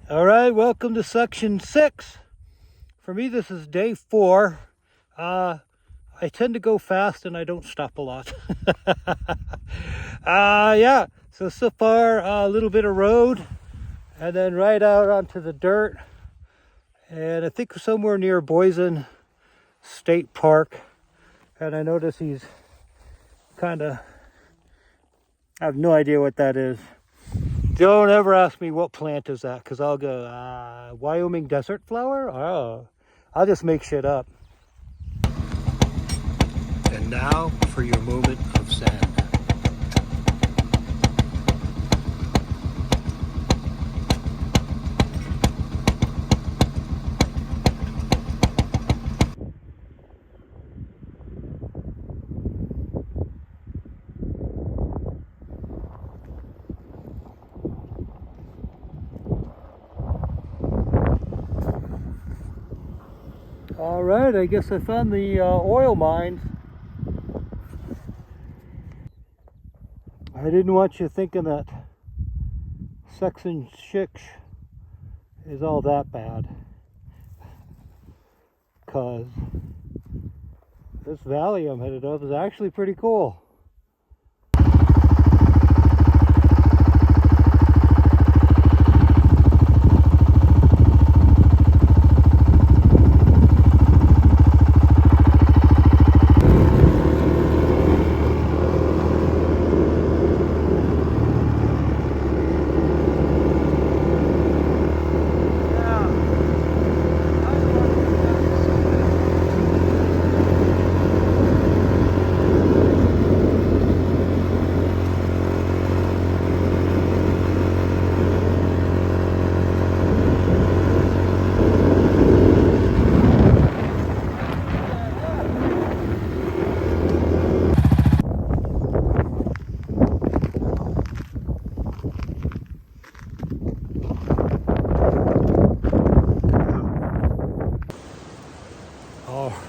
All right, welcome to section 6. For me, this is day 4. I tend to go fast and I don't stop a lot. Yeah, so far a little bit of road and then right out onto the dirt. And I think somewhere near Boise State Park. And I notice he's kind of, I have no idea what that is. Don't ever ask me what plant is that, because I'll go, Wyoming desert flower? Oh, I'll just make shit up. And now for your moment of sand. All right, I guess I found the oil mines. I didn't want you thinking that section 6 is all that bad, because this valley I'm headed up is actually pretty cool.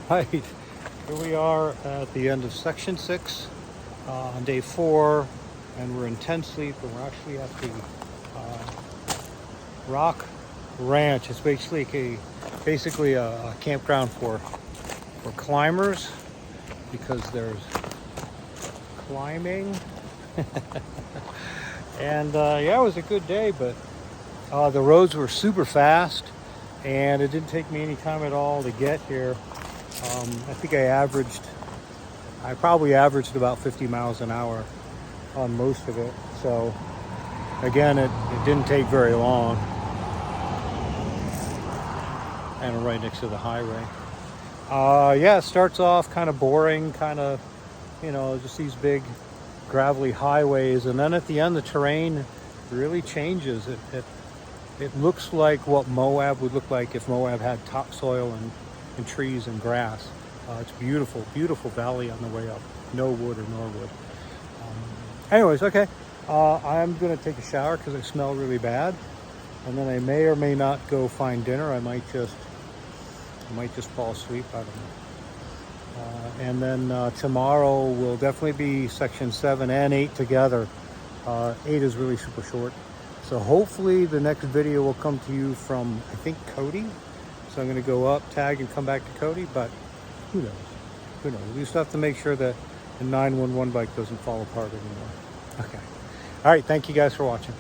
Right, here we are at the end of section 6 on day 4, and we're in tent sleep, and we're actually at the Rock Ranch. It's basically a campground for climbers, because there's climbing. And yeah, it was a good day, but the roads were super fast, and it didn't take me any time at all to get here. I think I probably averaged about 50 miles an hour on most of it. So again, it didn't take very long. And right next to the highway. Yeah, it starts off kind of boring, kind of, just these big gravelly highways. And then at the end, the terrain really changes. It looks like what Moab would look like if Moab had topsoil and trees and grass. It's beautiful, beautiful valley on the way up. No wood or Norwood. Anyways, okay. I'm gonna take a shower because I smell really bad, and then I may or may not go find dinner. I might just fall asleep. I don't know. And then tomorrow will definitely be section 7 and 8 together. 8 is really super short. So hopefully the next video will come to you from, I think, Cody. So I'm going to go up, tag, and come back to Cody, but who knows? Who knows? We just have to make sure that the 911 bike doesn't fall apart anymore. Okay. All right. Thank you guys for watching.